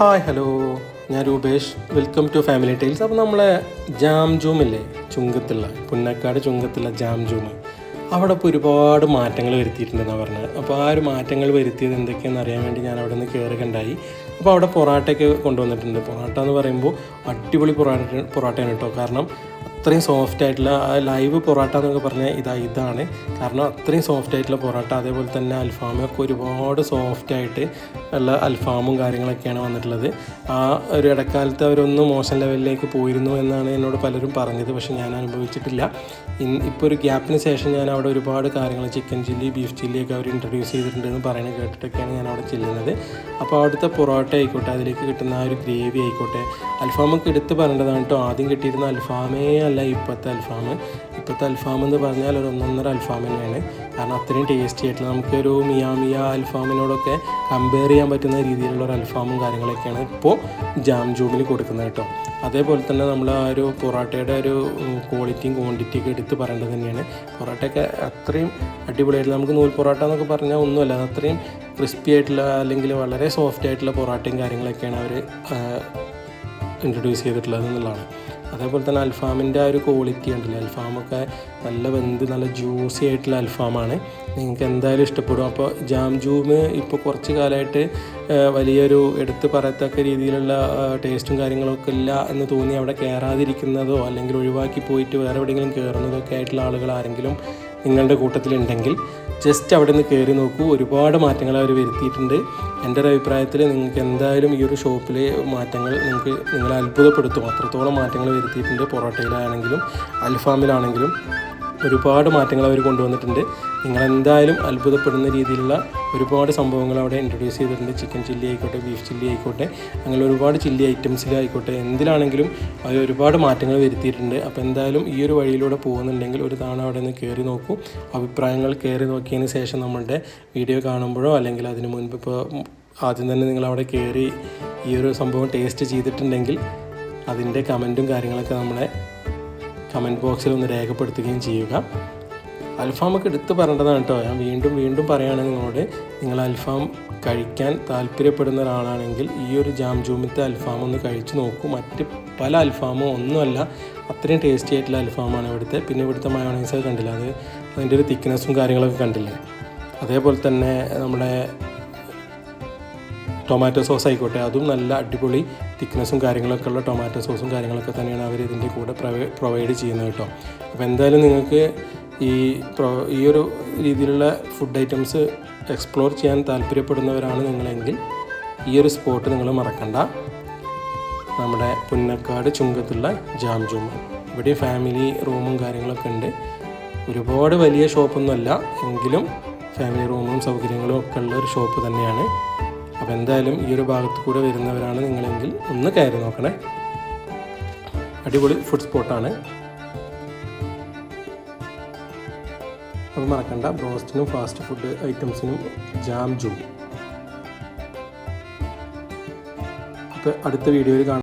Hi hello, ഞാൻ Rupesh. Welcome to family tiles. അപ്പോൾ നമ്മളെ ജാം ജൂമില്ലേ, ചുങ്കത്തുള്ള പുന്നക്കാട് ചുങ്കത്തുള്ള ജാം ജൂം, അവിടെ ഇപ്പോൾ ഒരുപാട് മാറ്റങ്ങൾ വരുത്തിയിട്ടുണ്ടെന്നാണ് പറഞ്ഞത്. അപ്പോൾ ആ ഒരു മാറ്റങ്ങൾ വരുത്തിയത് എന്തൊക്കെയാണെന്ന് അറിയാൻ വേണ്ടി ഞാൻ അവിടെ നിന്ന് കയറുകയുണ്ടായി. അപ്പോൾ അവിടെ പൊറാട്ടയൊക്കെ കൊണ്ടുവന്നിട്ടുണ്ട്. പൊറാട്ട എന്ന് പറയുമ്പോൾ അടിപൊളി പൊറാട്ടയാണ് കേട്ടോ. കാരണം അത്രയും സോഫ്റ്റ് ആയിട്ടുള്ള ലൈവ് പൊറാട്ട എന്നൊക്കെ പറഞ്ഞാൽ ഇതാണ്. കാരണം അത്രയും സോഫ്റ്റ് ആയിട്ടുള്ള പൊറാട്ട, അതേപോലെ തന്നെ അൽഫാമൊക്കെ ഒരുപാട് സോഫ്റ്റ് ആയിട്ട് ഉള്ള അൽഫാമും കാര്യങ്ങളൊക്കെയാണ് വന്നിട്ടുള്ളത്. ആ ഒരു ഇടക്കാലത്ത് അവരൊന്ന് മോശം ലെവലിലേക്ക് പോയിരുന്നു എന്നാണ് എന്നോട് പലരും പറഞ്ഞത്. പക്ഷേ ഞാൻ അനുഭവിച്ചിട്ടില്ല. ഇപ്പോൾ ഒരു ഗ്യാപ്പിന് ശേഷം ഞാൻ അവിടെ ഒരുപാട് കാര്യങ്ങൾ, ചിക്കൻ ചില്ലി, ബീഫ് ചില്ലിയൊക്കെ അവർ ഇൻട്രൊഡ്യൂസ് ചെയ്തിട്ടുണ്ടെന്ന് പറയുന്നത് കേട്ടിട്ടൊക്കെയാണ് ഞാൻ അവിടെ ചെല്ലുന്നത്. അപ്പോൾ അവിടുത്തെ പൊറോട്ട ആയിക്കോട്ടെ, അതിലേക്ക് കിട്ടുന്ന ആ ഒരു ഗ്രേവി ആയിക്കോട്ടെ, അൽഫാമൊക്കെ എടുത്ത് പറയേണ്ടതാണ് കേട്ടോ. ആദ്യം കിട്ടിയിരുന്ന അൽഫാമേ അല്ല ഇപ്പോഴത്തെ അൽഫാം. ഇപ്പോഴത്തെ അൽഫാം എന്ന് പറഞ്ഞാൽ ഒരു ഒന്നൊന്നര അൽഫാം തന്നെയാണ്. കാരണം അത്രയും ടേസ്റ്റി ആയിട്ടുള്ള, നമുക്കൊരു മിയ അൽഫാമിനോടൊക്കെ കമ്പയർ ചെയ്യാൻ പറ്റുന്ന രീതിയിലുള്ള ഒരു അൽഫാമും കാര്യങ്ങളൊക്കെയാണ് ഇപ്പോൾ ജാം ജൂമിൽ കൊടുക്കുന്നത് കേട്ടോ. അതേപോലെ തന്നെ നമ്മൾ ആ ഒരു പൊറോട്ടയുടെ ഒരു ക്വാളിറ്റിയും ക്വാണ്ടിറ്റിയൊക്കെ എടുത്ത് പറയേണ്ടത് തന്നെയാണ്. പൊറോട്ടയൊക്കെ അത്രയും അടിപൊളിയായിട്ടുള്ള, നമുക്ക് നൂൽ പൊറോട്ട എന്നൊക്കെ പറഞ്ഞാൽ ഒന്നുമല്ല, അത്രയും ക്രിസ്പി ആയിട്ടുള്ള അല്ലെങ്കിൽ വളരെ സോഫ്റ്റ് ആയിട്ടുള്ള പൊറോട്ടയും കാര്യങ്ങളൊക്കെയാണ് അവർ ഇൻട്രൊഡ്യൂസ് ചെയ്തിട്ടുള്ളത് എന്നുള്ളതാണ്. അതേപോലെ തന്നെ അൽഫാമിൻ്റെ ആ ഒരു ക്വാളിറ്റി ഉണ്ടല്ലോ, അൽഫാമൊക്കെ നല്ല വെന്ത് നല്ല ജ്യൂസി ആയിട്ടുള്ള അൽഫാമാണ്. നിങ്ങൾക്ക് എന്തായാലും ഇഷ്ടപ്പെടും. അപ്പോൾ ജാം ജൂം ഇപ്പോൾ കുറച്ച് കാലമായിട്ട് വലിയൊരു എടുത്ത് പറയത്തക്ക രീതിയിലുള്ള ടേസ്റ്റും കാര്യങ്ങളൊക്കെ ഇല്ല എന്ന് തോന്നി അവിടെ കയറാതിരിക്കുന്നതോ അല്ലെങ്കിൽ ഒഴിവാക്കി പോയിട്ട് വേറെ എവിടെയെങ്കിലും കയറുന്നതൊക്കെ ആയിട്ടുള്ള ആളുകൾ ആരെങ്കിലും നിങ്ങളുടെ കൂട്ടത്തിലുണ്ടെങ്കിൽ ജസ്റ്റ് അവിടെ നിന്ന് കയറി നോക്കൂ. ഒരുപാട് മാറ്റങ്ങൾ അവർ വരുത്തിയിട്ടുണ്ട്. എൻ്റെ ഒരു അഭിപ്രായത്തിൽ നിങ്ങൾക്ക് എന്തായാലും ഈ ഒരു ഷോപ്പിൽ മാറ്റങ്ങൾ നിങ്ങളെ അത്ഭുതപ്പെടുത്തും. അത്രത്തോളം മാറ്റങ്ങൾ വരുത്തിയിട്ടുണ്ട്. പൊറോട്ടയിലാണെങ്കിലും അൽഫാമിലാണെങ്കിലും ഒരുപാട് മാറ്റങ്ങൾ അവർ കൊണ്ടുവന്നിട്ടുണ്ട്. നിങ്ങളെന്തായാലും അത്ഭുതപ്പെടുന്ന രീതിയിലുള്ള ഒരുപാട് സംഭവങ്ങൾ അവിടെ ഇൻട്രൊഡ്യൂസ് ചെയ്തിട്ടുണ്ട്. ചിക്കൻ ചില്ലി ആയിക്കോട്ടെ, ബീഫ് ചില്ലി ആയിക്കോട്ടെ, അങ്ങനെ ഒരുപാട് ചില്ലി ഐറ്റംസിലായിക്കോട്ടെ, എന്തിലാണെങ്കിലും അവർ ഒരുപാട് മാറ്റങ്ങൾ വരുത്തിയിട്ടുണ്ട്. അപ്പോൾ എന്തായാലും ഈ ഒരു വഴിയിലൂടെ പോകുന്നുണ്ടെങ്കിൽ ഒരു തവണ അവിടെ നിന്ന് കയറി നോക്കൂ. അഭിപ്രായങ്ങൾ കയറി നോക്കിയതിന് ശേഷം നമ്മളുടെ വീഡിയോ കാണുമ്പോഴോ അല്ലെങ്കിൽ അതിന് മുൻപ് ഇപ്പോൾ ആദ്യം തന്നെ നിങ്ങളവിടെ കയറി ഈ ഒരു സംഭവം ടേസ്റ്റ് ചെയ്തിട്ടുണ്ടെങ്കിൽ അതിൻ്റെ കമൻറ്റും കാര്യങ്ങളൊക്കെ നമ്മളെ കമൻറ്റ് ബോക്സിൽ ഒന്ന് രേഖപ്പെടുത്തുകയും ചെയ്യുക. അൽഫാമൊക്കെ എടുത്ത് പറയേണ്ടതാണ് കേട്ടോ. ഞാൻ വീണ്ടും പറയുകയാണ് നിങ്ങളോട്, നിങ്ങൾ അൽഫാം കഴിക്കാൻ താല്പര്യപ്പെടുന്ന ഒരാളാണെങ്കിൽ ഈ ഒരു ജാം ജൂമിത്തെ അൽഫാം ഒന്ന് കഴിച്ച് നോക്കൂ. മറ്റ് പല അൽഫാമും ഒന്നുമല്ല, അത്രയും ടേസ്റ്റി ആയിട്ടുള്ള അൽഫാമാണ് ഇവിടുത്തെ. പിന്നെ ഇവിടുത്തെ മയോണൈസൊക്കെ കണ്ടില്ല, അതിൻ്റെ ഒരു തിക്നെസ്സും കാര്യങ്ങളൊക്കെ കണ്ടില്ലേ. അതേപോലെ തന്നെ നമ്മുടെ ടൊമാറ്റോ സോസ് ആയിക്കോട്ടെ, അതും നല്ല അടിപൊളി തിക്നെസ്സും കാര്യങ്ങളൊക്കെ ഉള്ള ടൊമാറ്റോ സോസും കാര്യങ്ങളൊക്കെ തന്നെയാണ് അവർ ഇതിൻ്റെ കൂടെ പ്രൊവൈഡ് ചെയ്യുന്നത് കേട്ടോ. അപ്പോൾ എന്തായാലും നിങ്ങൾക്ക് ഈ ഒരു രീതിയിലുള്ള ഫുഡ് ഐറ്റംസ് എക്സ്പ്ലോർ ചെയ്യാൻ താല്പര്യപ്പെടുന്നവരാണ് നിങ്ങളെങ്കിൽ ഈ ഒരു സ്പോട്ട് നിങ്ങൾ മറക്കണ്ട. നമ്മുടെ പുന്നക്കാട് ചുങ്കത്തുള്ള ജാം ജൂം, ഇവിടെ ഫാമിലി റൂമും കാര്യങ്ങളൊക്കെ ഉണ്ട്. ഒരുപാട് വലിയ ഷോപ്പൊന്നുമല്ല, എങ്കിലും ഫാമിലി റൂമും സൗകര്യങ്ങളും ഒക്കെ ഉള്ള ഒരു ഷോപ്പ് തന്നെയാണ്. അപ്പോൾ എന്തായാലും ഈ ഒരു ഭാഗത്ത് കൂടെ വരുന്നവരാണ് നിങ്ങളെങ്കിൽ ഒന്ന് കയറി നോക്കണേ. അടിപൊളി ഫുഡ് സ്പോട്ടാണ്. അപ്പോൾ മറക്കണ്ട, ബ്രോസ്റ്റിനും ഫാസ്റ്റ് ഫുഡ് ഐറ്റംസിനും ജാം ജൂം. അപ്പോൾ അടുത്ത വീഡിയോയിൽ കാണാം.